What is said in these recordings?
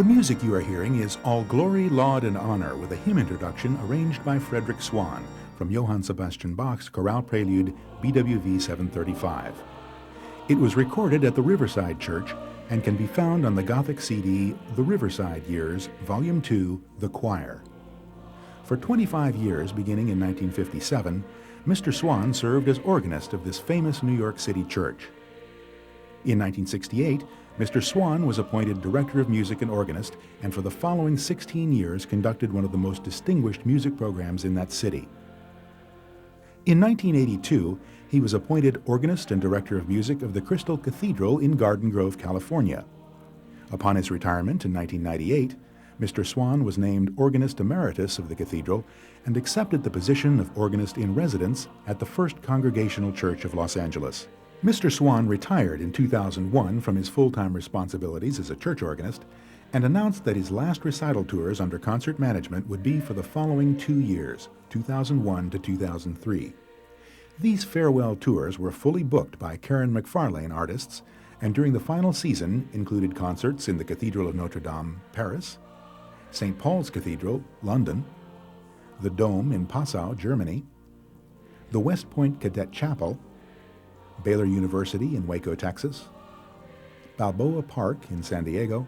The music you are hearing is All Glory, Laud, and Honor with a hymn introduction arranged by Frederick Swann from Johann Sebastian Bach's Chorale Prelude BWV 735. It was recorded at the Riverside Church and can be found on the Gothic CD The Riverside Years, Volume 2, The Choir. For 25 years, beginning in 1957, Mr. Swann served as organist of this famous New York City church. In 1968, Mr. Swann was appointed Director of Music and Organist, and for the following 16 years conducted one of the most distinguished music programs in that city. In 1982, he was appointed Organist and Director of Music of the Crystal Cathedral in Garden Grove, California. Upon his retirement in 1998, Mr. Swann was named Organist Emeritus of the Cathedral and accepted the position of Organist in Residence at the First Congregational Church of Los Angeles. Mr. Swann retired in 2001 from his full-time responsibilities as a church organist and announced that his last recital tours under concert management would be for the following 2 years, 2001 to 2003. These farewell tours were fully booked by Karen McFarlane artists, and during the final season included concerts in the Cathedral of Notre Dame, Paris, St. Paul's Cathedral, London, the Dome in Passau, Germany, the West Point Cadet Chapel, Baylor University in Waco, Texas, Balboa Park in San Diego,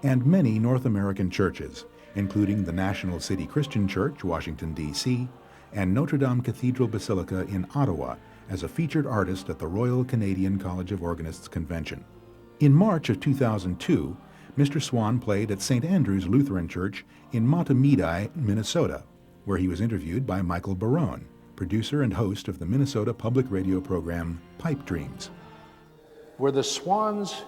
and many North American churches, including the National City Christian Church, Washington, D.C., and Notre Dame Cathedral Basilica in Ottawa as a featured artist at the Royal Canadian College of Organists Convention. In March of 2002, Mr. Swann played at St. Andrew's Lutheran Church in Matamidi, Minnesota, where he was interviewed by Michael Barone, producer and host of the Minnesota public radio program Pipe Dreams. Were the Swanns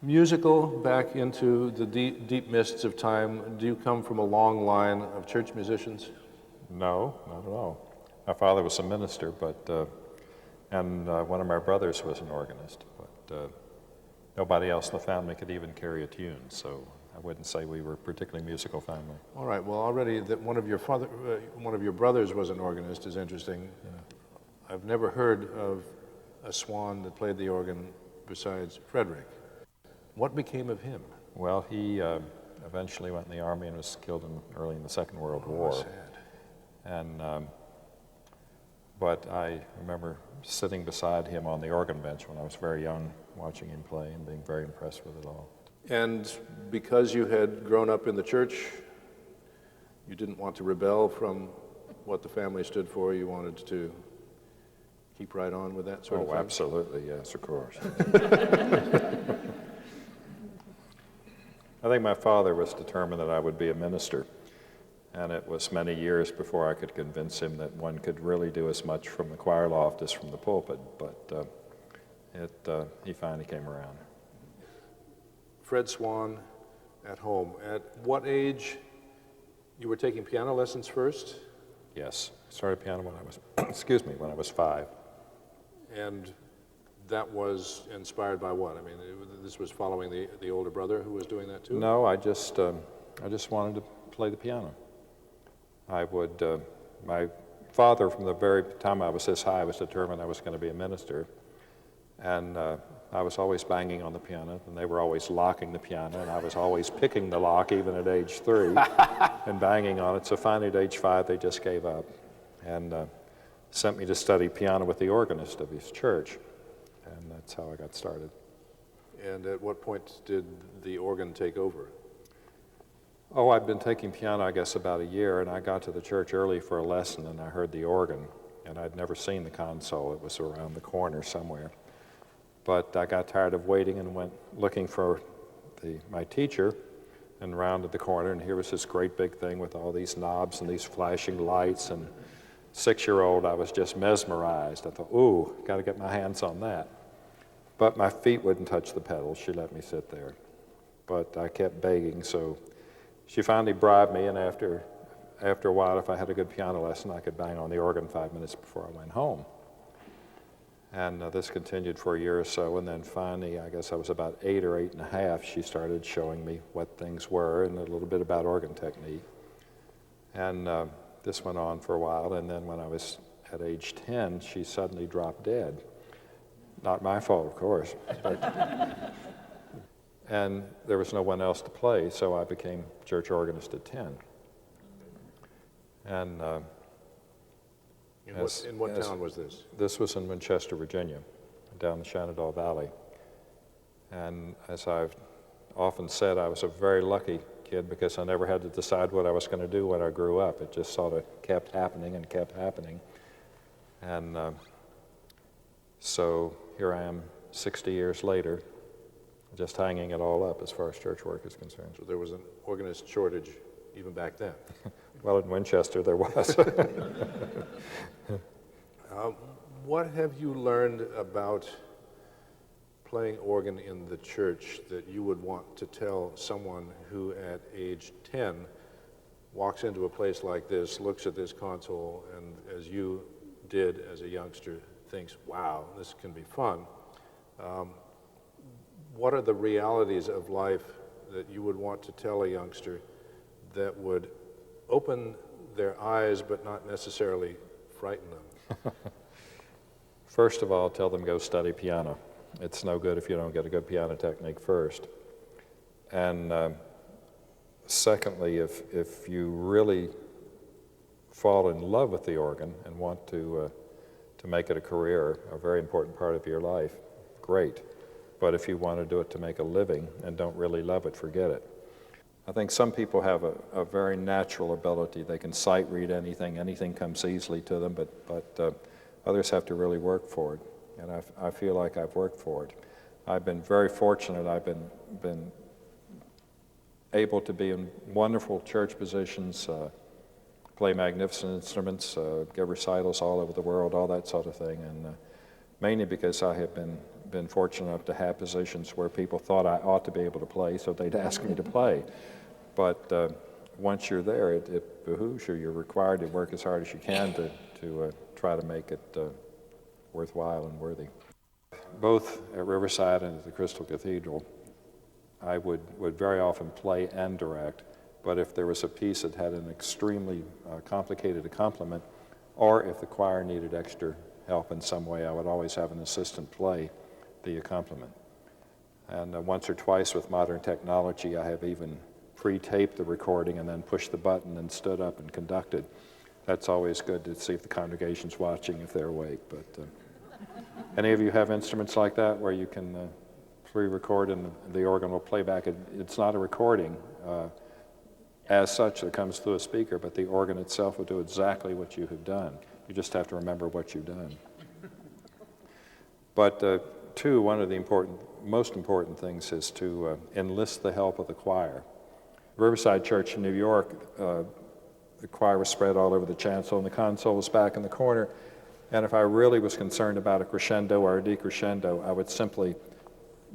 musical back into the deep mists of time? Do you come from a long line of church musicians? No, not at all. My father was a minister, and one of my brothers was an organist, but nobody else in the family could even carry a tune, so I wouldn't say we were a particularly musical family. All right. Well, already that one of your brothers was an organist is interesting. Yeah. I've never heard of a Swann that played the organ besides Frederick. What became of him? Well, he eventually went in the army and was killed early in the Second World War. Sad. And but I remember sitting beside him on the organ bench when I was very young, watching him play and being very impressed with it all. And because you had grown up in the church, you didn't want to rebel from what the family stood for. You wanted to keep right on with that sort of thing? Oh, absolutely, yes, of course. I think my father was determined that I would be a minister, and it was many years before I could convince him that one could really do as much from the choir loft as from the pulpit, but he finally came around. Fred Swann at home. At what age you were taking piano lessons first? Yes, I started piano when I was, when I was 5. And that was inspired by what? I mean, this was following the older brother who was doing that too? No, I just wanted to play the piano. I would, my father from the very time I was this high was determined I was going to be a minister. And I was always banging on the piano, and they were always locking the piano, and I was always picking the lock, even at age 3, and banging on it. So finally, at age 5, they just gave up and sent me to study piano with the organist of his church, and that's how I got started. And at what point did the organ take over? Oh, I'd been taking piano, I guess, about a year, and I got to the church early for a lesson, and I heard the organ, and I'd never seen the console. It was around the corner somewhere. But I got tired of waiting and went looking for my teacher and rounded the corner, and here was this great big thing with all these knobs and these flashing lights, and 6-year-old, I was just mesmerized. I thought, ooh, got to get my hands on that. But my feet wouldn't touch the pedals. She let me sit there. But I kept begging, so she finally bribed me, and after a while, if I had a good piano lesson, I could bang on the organ 5 minutes before I went home. And this continued for a year or so, and then finally, I guess I was about 8 or 8 and a half, she started showing me what things were and a little bit about organ technique. And this went on for a while, and then when I was at age 10, she suddenly dropped dead. Not my fault, of course. And there was no one else to play, so I became church organist at 10. And in what town was this? This was in Winchester, Virginia, down the Shenandoah Valley. And as I've often said, I was a very lucky kid because I never had to decide what I was going to do when I grew up. It just sort of kept happening and kept happening. And so here I am 60 years later, just hanging it all up as far as church work is concerned. So there was an organist shortage even back then? Well, in Winchester there was. What have you learned about playing organ in the church that you would want to tell someone who at age 10 walks into a place like this, looks at this console, and as you did as a youngster, thinks, wow, this can be fun? What are the realities of life that you would want to tell a youngster that would open their eyes but not necessarily frighten them? First of all, tell them go study piano. It's no good if you don't get a good piano technique first. And secondly, if you really fall in love with the organ and want to make it a career, a very important part of your life, great. But if you want to do it to make a living and don't really love it, forget it. I think some people have a very natural ability. They can sight read anything comes easily to them, but others have to really work for it. And I feel like I've worked for it. I've been very fortunate. I've been able to be in wonderful church positions, play magnificent instruments, give recitals all over the world, all that sort of thing. And mainly because I have been fortunate enough to have positions where people thought I ought to be able to play, so they'd ask me to play. But once you're there, it behooves you. You're required to work as hard as you can to try to make it worthwhile and worthy. Both at Riverside and at the Crystal Cathedral, I would very often play and direct, but if there was a piece that had an extremely complicated accompaniment, or if the choir needed extra help in some way, I would always have an assistant play the accompaniment. And once or twice with modern technology, I have even pre-taped the recording and then pushed the button and stood up and conducted. That's always good to see if the congregation's watching, if they're awake. But any of you have instruments like that where you can pre-record and the organ will play back? It's not a recording as such that comes through a speaker, but the organ itself will do exactly what you have done. You just have to remember what you've done. But two, one of the most important things is to enlist the help of the choir. Riverside Church in New York, the choir was spread all over the chancel, and the console was back in the corner. And if I really was concerned about a crescendo or a decrescendo, I would simply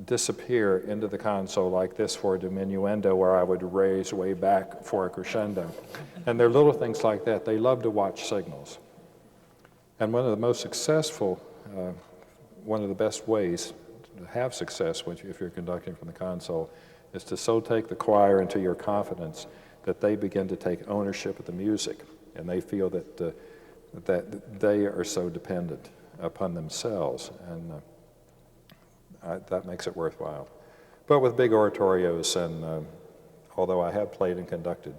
disappear into the console like this for a diminuendo, where I would raise way back for a crescendo. And there are little things like that. They love to watch signals. And one of the most successful, one of the best ways to have success if you're conducting from the console is to so take the choir into your confidence that they begin to take ownership of the music, and they feel that they are so dependent upon themselves, and that makes it worthwhile. But with big oratorios, and although I have played and conducted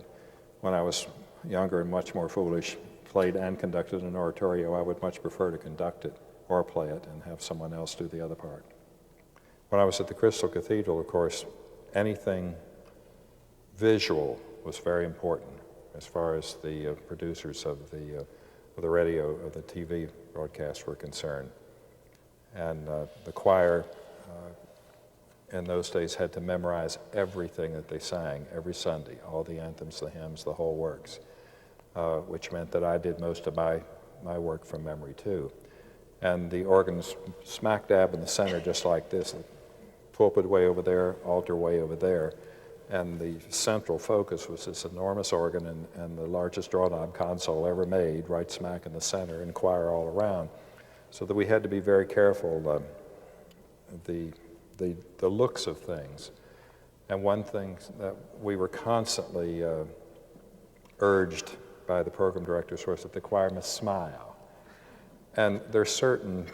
when I was younger and much more foolish, played and conducted an oratorio, I would much prefer to conduct it or play it and have someone else do the other part. When I was at the Crystal Cathedral, of course, anything visual was very important as far as the producers of the radio, of the TV broadcast were concerned. And the choir in those days had to memorize everything that they sang every Sunday, all the anthems, the hymns, the whole works, which meant that I did most of my work from memory too. And the organ's smack dab in the center, just like this, the pulpit way over there, altar way over there. And the central focus was this enormous organ and the largest drawknob console ever made, right smack in the center, and choir all around. So that we had to be very careful, the looks of things. And one thing that we were constantly urged by the program directors was that the choir must smile. And there's certain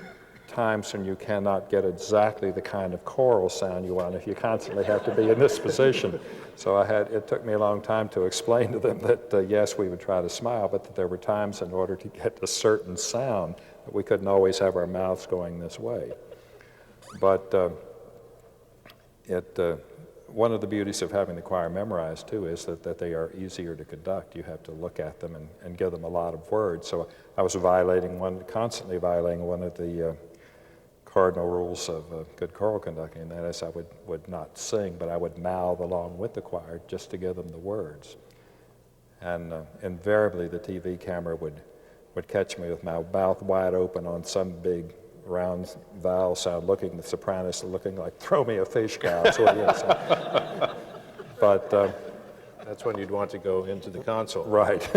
times when you cannot get exactly the kind of choral sound you want if you constantly have to be in this position. So it took me a long time to explain to them that yes, we would try to smile, but that there were times in order to get a certain sound that we couldn't always have our mouths going this way. But one of the beauties of having the choir memorized, too, is that they are easier to conduct. You have to look at them and give them a lot of words. So I was constantly violating one of the cardinal rules of good choral conducting, and that is I would not sing, but I would mouth along with the choir just to give them the words. And invariably the TV camera would catch me with my mouth wide open on some big round vowel sound, the sopranos looking like, throw me a fish cow. But that's when you'd want to go into the console. Right.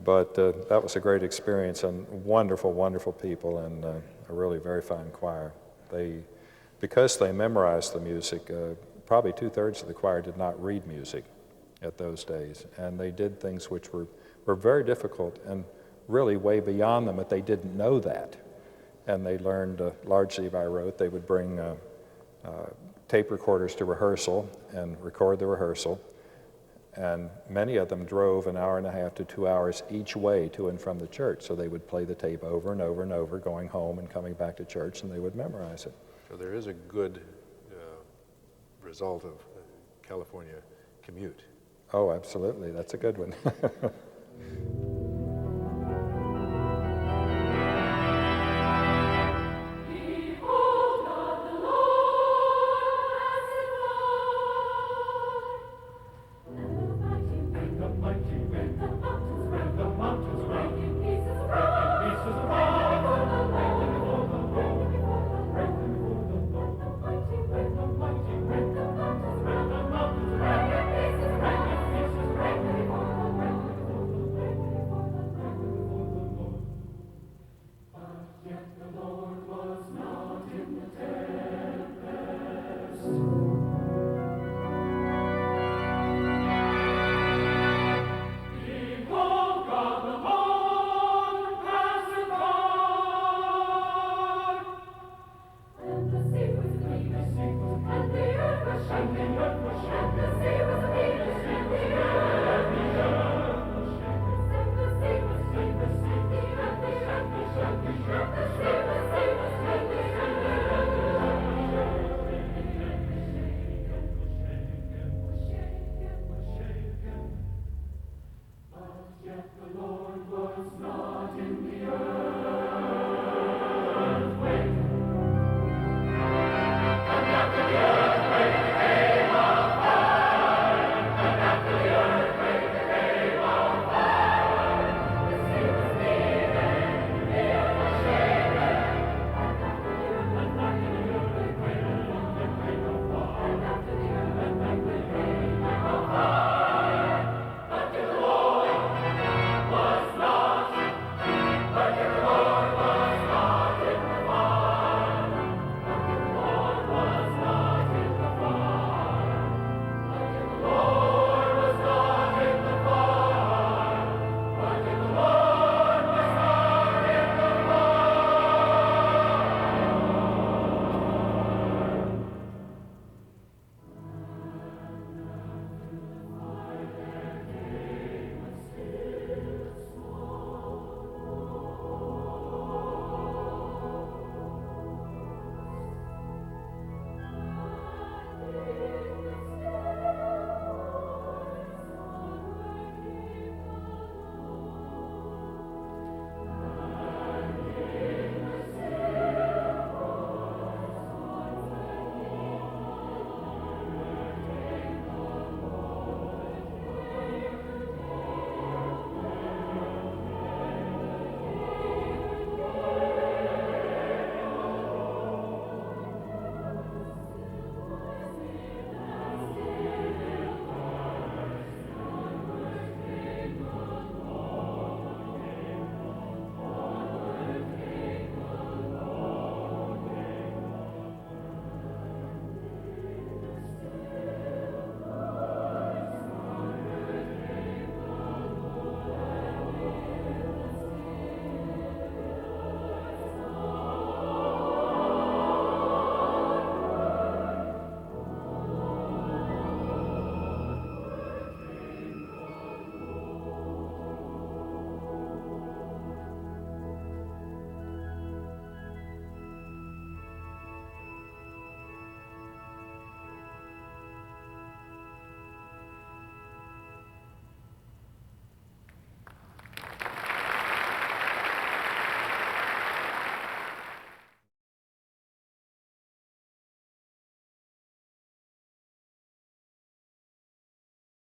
But that was a great experience, and wonderful, wonderful people, and a really very fine choir. Because they memorized the music, probably 2/3 of the choir did not read music at those days, and they did things which were very difficult and really way beyond them, but they didn't know that. And they learned largely by rote. They would bring tape recorders to rehearsal and record the rehearsal. And many of them drove 1.5 to 2 hours each way to and from the church. So they would play the tape over and over and over, going home and coming back to church, and they would memorize it. So there is a good result of California commute. Oh, absolutely. That's a good one.